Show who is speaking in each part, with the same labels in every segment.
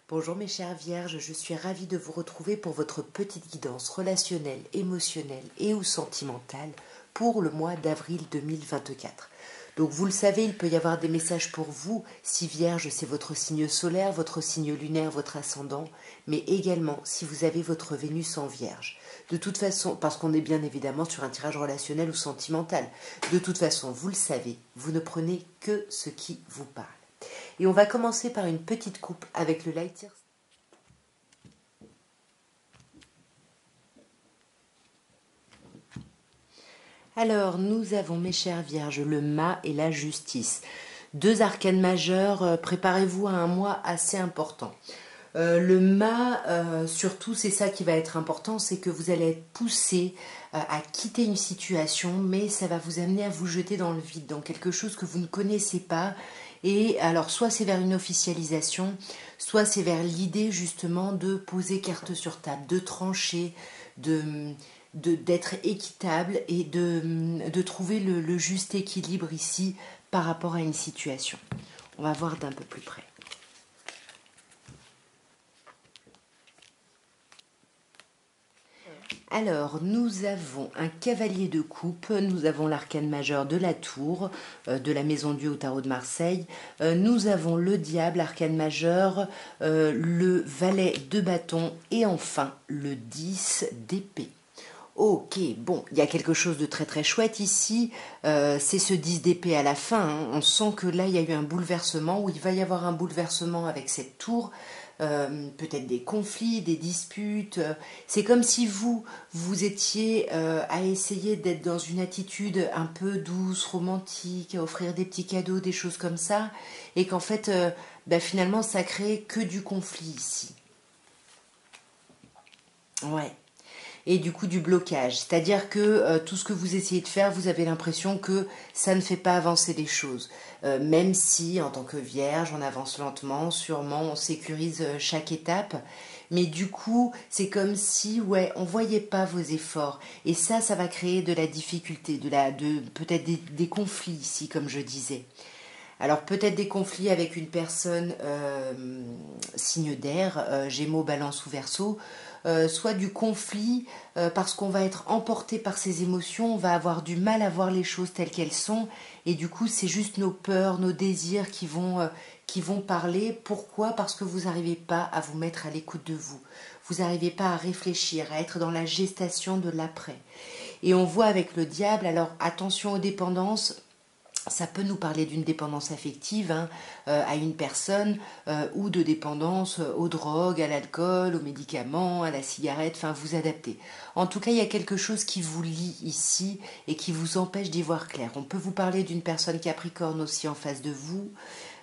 Speaker 1: Bonjour mes chères vierges, je suis ravie de vous retrouver pour votre petite guidance relationnelle, émotionnelle et ou sentimentale pour le mois d'avril 2024. Donc vous le savez, il peut y avoir des messages pour vous, si vierge c'est votre signe solaire, votre signe lunaire, votre ascendant, mais également si vous avez votre Vénus en vierge. De toute façon, parce qu'on est bien évidemment sur un tirage relationnel ou sentimental, de toute façon, vous le savez, vous ne prenez que ce qui vous parle. Et on va commencer par une petite coupe avec le Light Year. Alors, nous avons, mes chères vierges, le mât et la justice. Deux arcanes majeurs, préparez-vous à un mois assez important. Le mât, surtout, c'est ça qui va être important, c'est que vous allez être poussé à quitter une situation, mais ça va vous amener à vous jeter dans le vide, dans quelque chose que vous ne connaissez pas. Et alors, soit c'est vers une officialisation, soit c'est vers l'idée justement de poser carte sur table, de trancher, d'être équitable et de trouver le juste équilibre ici par rapport à une situation. On va voir d'un peu plus près. Alors, nous avons un cavalier de coupe, nous avons l'arcane majeur de la tour, de la maison Dieu au tarot de Marseille, nous avons le diable, arcane majeur, le valet de bâton et enfin le 10 d'épée. Ok, bon, il y a quelque chose de très très chouette ici, c'est ce 10 d'épée à la fin, hein. On sent que là il y a eu un bouleversement, ou il va y avoir un bouleversement avec cette tour, peut-être des conflits, des disputes, c'est comme si vous étiez à essayer d'être dans une attitude un peu douce, romantique, à offrir des petits cadeaux, des choses comme ça, et qu'en fait, finalement ça crée que du conflit ici. Ouais. Et du coup du blocage. C'est-à-dire que tout ce que vous essayez de faire, vous avez l'impression que ça ne fait pas avancer les choses. Même si, en tant que vierge, on avance lentement, sûrement, on sécurise chaque étape. Mais du coup, c'est comme si, ouais, on voyait pas vos efforts. Et ça va créer de la difficulté, peut-être des conflits ici, comme je disais. Alors peut-être des conflits avec une personne signe d'air, Gémeaux, Balance ou Verseau, soit du conflit parce qu'on va être emporté par ses émotions, on va avoir du mal à voir les choses telles qu'elles sont, et du coup c'est juste nos peurs, nos désirs qui vont parler. Pourquoi? Parce que vous n'arrivez pas à vous mettre à l'écoute de vous. Vous n'arrivez pas à réfléchir, à être dans la gestation de l'après. Et on voit avec le diable, alors attention aux dépendances. Ça peut nous parler d'une dépendance affective, hein, à une personne, ou de dépendance aux drogues, à l'alcool, aux médicaments, à la cigarette, enfin vous adaptez. En tout cas, il y a quelque chose qui vous lie ici et qui vous empêche d'y voir clair. On peut vous parler d'une personne Capricorne aussi en face de vous.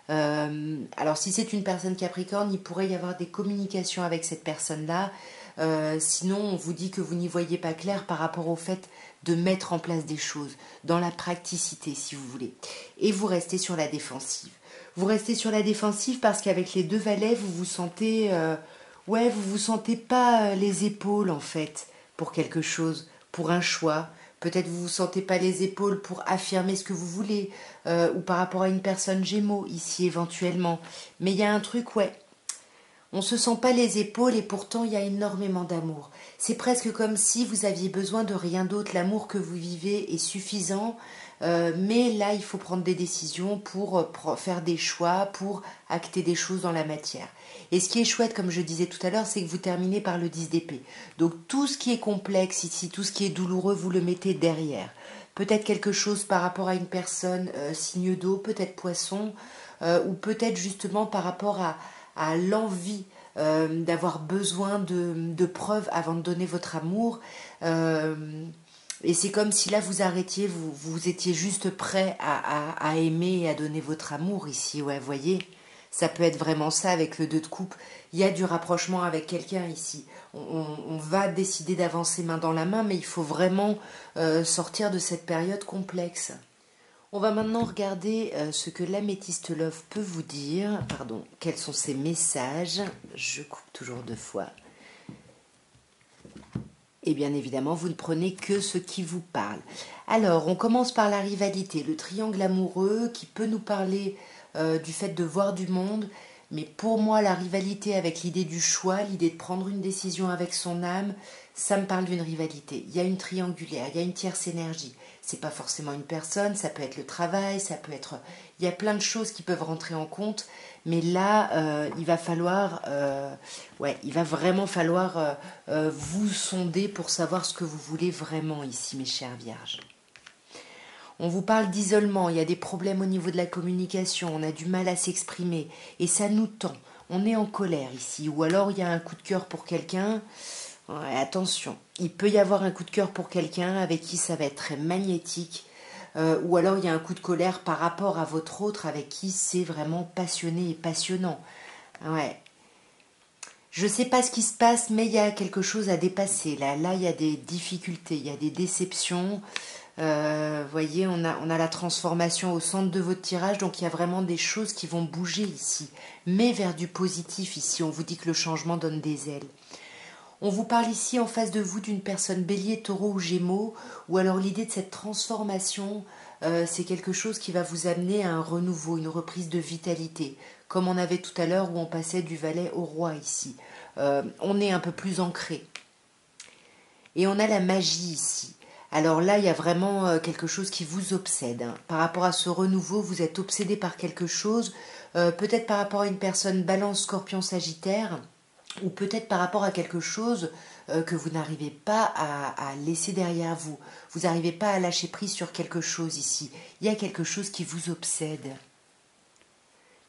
Speaker 1: Alors si c'est une personne Capricorne, il pourrait y avoir des communications avec cette personne-là. Sinon, on vous dit que vous n'y voyez pas clair par rapport au fait de mettre en place des choses, dans la praticité si vous voulez. Et vous restez sur la défensive. Vous restez sur la défensive parce qu'avec les deux valets, vous vous sentez... vous vous sentez pas les épaules en fait pour quelque chose, pour un choix. Peut-être vous vous sentez pas les épaules pour affirmer ce que vous voulez, ou par rapport à une personne Gémeaux ici éventuellement. Mais il y a un truc, ouais, on ne se sent pas les épaules et pourtant il y a énormément d'amour. C'est presque comme si vous aviez besoin de rien d'autre. L'amour que vous vivez est suffisant, mais là il faut prendre des décisions pour faire des choix, pour acter des choses dans la matière. Et ce qui est chouette, comme je disais tout à l'heure, c'est que vous terminez par le 10 d'épée. Donc tout ce qui est complexe ici, tout ce qui est douloureux, vous le mettez derrière. Peut-être quelque chose par rapport à une personne signe d'eau, peut-être poisson, ou peut-être justement par rapport à l'envie d'avoir besoin de preuves avant de donner votre amour. Et c'est comme si là vous arrêtiez, vous étiez juste prêt à aimer et à donner votre amour ici. Ouais, voyez, ça peut être vraiment ça avec le 2 de coupe. Il y a du rapprochement avec quelqu'un ici. On va décider d'avancer main dans la main, mais il faut vraiment sortir de cette période complexe. On va maintenant regarder ce que l'améthyste love peut vous dire. Pardon, quels sont ses messages. Je coupe toujours 2 fois. Et bien évidemment, vous ne prenez que ce qui vous parle. Alors, on commence par la rivalité, le triangle amoureux qui peut nous parler du fait de voir du monde, Mais pour moi, la rivalité avec l'idée du choix, l'idée de prendre une décision avec son âme, ça me parle d'une rivalité. Il y a une triangulaire, il y a une tierce énergie. C'est pas forcément une personne, ça peut être le travail, ça peut être... Il y a plein de choses qui peuvent rentrer en compte, mais là, il va falloir... il va vraiment falloir vous sonder pour savoir ce que vous voulez vraiment ici, mes chères vierges. On vous parle d'isolement, il y a des problèmes au niveau de la communication, on a du mal à s'exprimer, et ça nous tend. On est en colère ici, ou alors il y a un coup de cœur pour quelqu'un. Ouais, attention, il peut y avoir un coup de cœur pour quelqu'un avec qui ça va être très magnétique, ou alors il y a un coup de colère par rapport à votre autre avec qui c'est vraiment passionné et passionnant. Ouais. Je ne sais pas ce qui se passe, mais il y a quelque chose à dépasser. Là, il y a des difficultés, il y a des déceptions. Voyez, on a la transformation au centre de votre tirage, donc il y a vraiment des choses qui vont bouger ici, mais vers du positif ici. On vous dit que le changement donne des ailes. On vous parle ici en face de vous d'une personne bélier, taureau ou gémeaux, ou alors l'idée de cette transformation, c'est quelque chose qui va vous amener à un renouveau, une reprise de vitalité, comme on avait tout à l'heure où on passait du valet au roi ici. On est un peu plus ancré. Et on a la magie ici. Alors là, il y a vraiment quelque chose qui vous obsède. Hein. Par rapport à ce renouveau, vous êtes obsédé par quelque chose, peut-être par rapport à une personne balance, scorpion, sagittaire, ou peut-être par rapport à quelque chose que vous n'arrivez pas à laisser derrière vous. Vous n'arrivez pas à lâcher prise sur quelque chose ici. Il y a quelque chose qui vous obsède.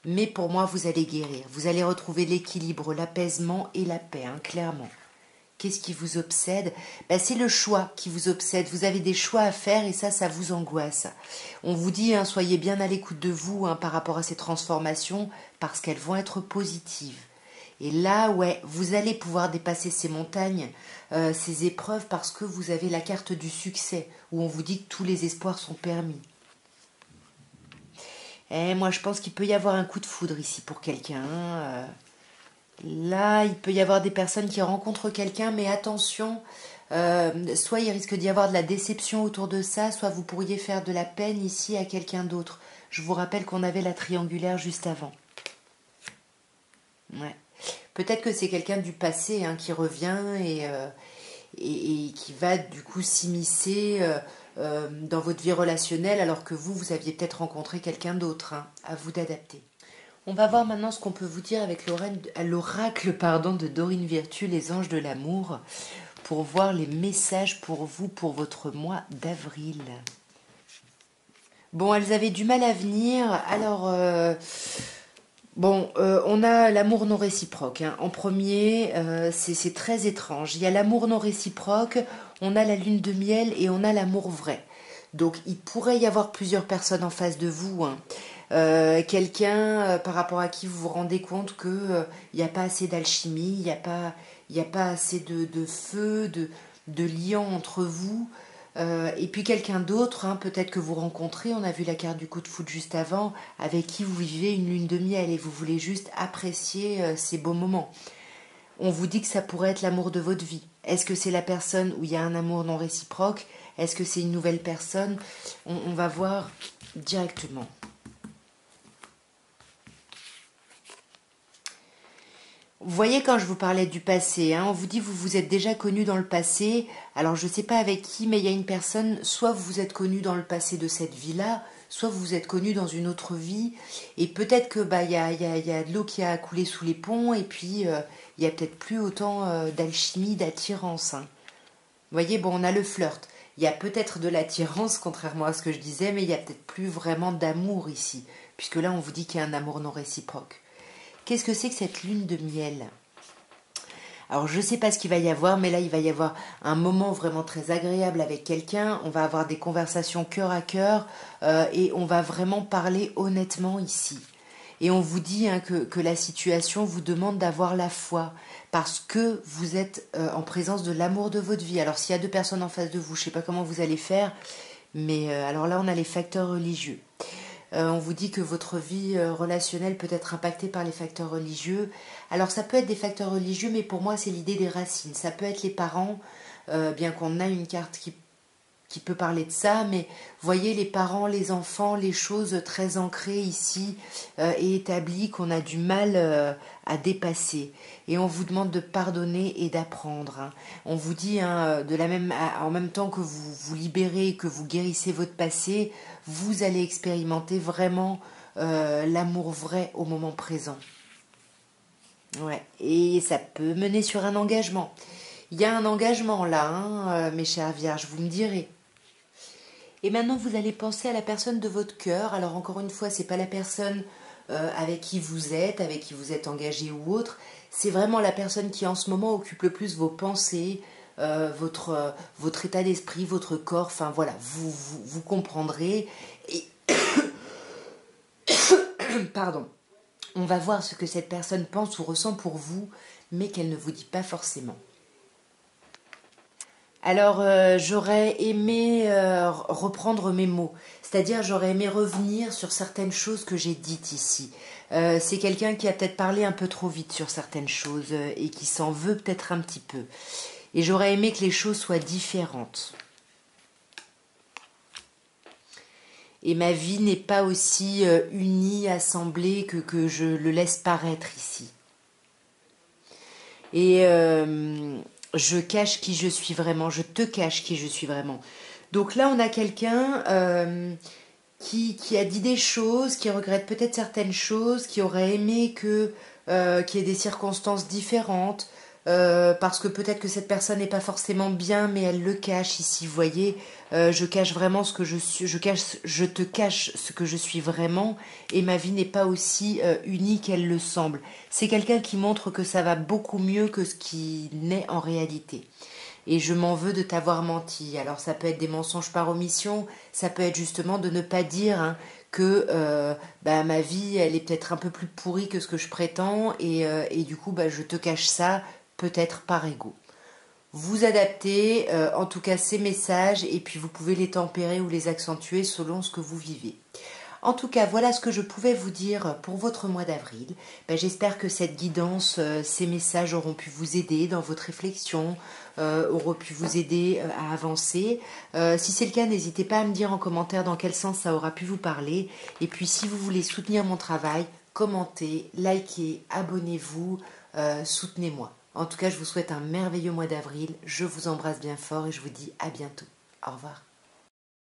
Speaker 1: Mais pour moi, vous allez guérir. Vous allez retrouver l'équilibre, l'apaisement et la paix, hein, clairement. Qu'est-ce qui vous obsède? C'est le choix qui vous obsède. Vous avez des choix à faire et ça vous angoisse. On vous dit, hein, soyez bien à l'écoute de vous hein, par rapport à ces transformations parce qu'elles vont être positives. Et là, ouais, vous allez pouvoir dépasser ces montagnes, ces épreuves, parce que vous avez la carte du succès, où on vous dit que tous les espoirs sont permis. Et moi, je pense qu'il peut y avoir un coup de foudre ici pour quelqu'un. Là, il peut y avoir des personnes qui rencontrent quelqu'un, mais attention, soit il risque d'y avoir de la déception autour de ça, soit vous pourriez faire de la peine ici à quelqu'un d'autre. Je vous rappelle qu'on avait la triangulaire juste avant. Ouais. Peut-être que c'est quelqu'un du passé hein, qui revient et qui va du coup s'immiscer dans votre vie relationnelle alors que vous aviez peut-être rencontré quelqu'un d'autre. Hein. À vous d'adapter. On va voir maintenant ce qu'on peut vous dire avec l'oracle de Dorine Virtue, les anges de l'amour, pour voir les messages pour vous pour votre mois d'avril. Bon, elles avaient du mal à venir, alors... on a l'amour non réciproque. Hein. En premier, c'est très étrange. Il y a l'amour non réciproque, on a la lune de miel et on a l'amour vrai. Donc, il pourrait y avoir plusieurs personnes en face de vous. Hein. Quelqu'un par rapport à qui vous vous rendez compte que il n'y a pas assez d'alchimie, il y a pas assez de feu, de liant entre vous. Et puis quelqu'un d'autre, hein, peut-être que vous rencontrez, on a vu la carte du coup de foot juste avant, avec qui vous vivez une lune de miel et vous voulez juste apprécier ces beaux moments. On vous dit que ça pourrait être l'amour de votre vie. Est-ce que c'est la personne où il y a un amour non réciproque? Est-ce que c'est une nouvelle personne? On va voir directement. Vous voyez quand je vous parlais du passé, hein, on vous dit vous vous êtes déjà connu dans le passé, alors je ne sais pas avec qui, mais il y a une personne, soit vous vous êtes connu dans le passé de cette vie-là, soit vous vous êtes connu dans une autre vie, et peut-être que y a de l'eau qui a coulé sous les ponts, et puis il y a peut-être plus autant d'alchimie, d'attirance. Hein. Vous voyez, bon, on a le flirt. Il y a peut-être de l'attirance, contrairement à ce que je disais, mais il n'y a peut-être plus vraiment d'amour ici, puisque là on vous dit qu'il y a un amour non réciproque. Qu'est-ce que c'est que cette lune de miel? Alors je ne sais pas ce qu'il va y avoir, mais là il va y avoir un moment vraiment très agréable avec quelqu'un. On va avoir des conversations cœur à cœur et on va vraiment parler honnêtement ici. Et on vous dit hein, que la situation vous demande d'avoir la foi parce que vous êtes en présence de l'amour de votre vie. Alors s'il y a deux personnes en face de vous, je ne sais pas comment vous allez faire, mais alors là on a les facteurs religieux. On vous dit que votre vie relationnelle peut être impactée par les facteurs religieux. Alors ça peut être des facteurs religieux, mais pour moi c'est l'idée des racines. Ça peut être les parents, bien qu'on a une carte qui qui peut parler de ça, mais voyez les parents, les enfants, les choses très ancrées ici et établies qu'on a du mal à dépasser. Et on vous demande de pardonner et d'apprendre. Hein. On vous dit, hein, en même temps que vous vous libérez, que vous guérissez votre passé, vous allez expérimenter vraiment l'amour vrai au moment présent. Ouais, et ça peut mener sur un engagement. Il y a un engagement là, hein, mes chères vierges, vous me direz. Et maintenant, vous allez penser à la personne de votre cœur. Alors encore une fois, c'est pas la personne avec qui vous êtes engagé ou autre. C'est vraiment la personne qui en ce moment occupe le plus vos pensées, votre état d'esprit, votre corps. Enfin voilà, vous comprendrez. Et pardon. On va voir ce que cette personne pense ou ressent pour vous, mais qu'elle ne vous dit pas forcément. Alors, j'aurais aimé reprendre mes mots, c'est-à-dire j'aurais aimé revenir sur certaines choses que j'ai dites ici. C'est quelqu'un qui a peut-être parlé un peu trop vite sur certaines choses et qui s'en veut peut-être un petit peu. Et j'aurais aimé que les choses soient différentes. Et ma vie n'est pas aussi unie, assemblée que je le laisse paraître ici. Et je cache qui je suis vraiment, je te cache qui je suis vraiment. Donc là, on a quelqu'un qui a dit des choses, qui regrette peut-être certaines choses, qui aurait aimé qu'il y ait des circonstances différentes, parce que peut-être que cette personne n'est pas forcément bien, mais elle le cache ici, vous voyez. Je cache vraiment ce que je suis, je te cache ce que je suis vraiment, et ma vie n'est pas aussi unie qu'elle le semble. C'est quelqu'un qui montre que ça va beaucoup mieux que ce qui n'est en réalité. Et je m'en veux de t'avoir menti. Alors ça peut être des mensonges par omission, ça peut être justement de ne pas dire hein, que ma vie elle est peut-être un peu plus pourrie que ce que je prétends et du coup je te cache ça peut-être par ego. Vous adaptez en tout cas ces messages et puis vous pouvez les tempérer ou les accentuer selon ce que vous vivez. En tout cas, voilà ce que je pouvais vous dire pour votre mois d'avril. J'espère que cette guidance, ces messages auront pu vous aider dans votre réflexion, auront pu vous aider à avancer. Si c'est le cas, n'hésitez pas à me dire en commentaire dans quel sens ça aura pu vous parler. Et puis si vous voulez soutenir mon travail, commentez, likez, abonnez-vous, soutenez-moi. En tout cas, je vous souhaite un merveilleux mois d'avril. Je vous embrasse bien fort et je vous dis à bientôt. Au revoir.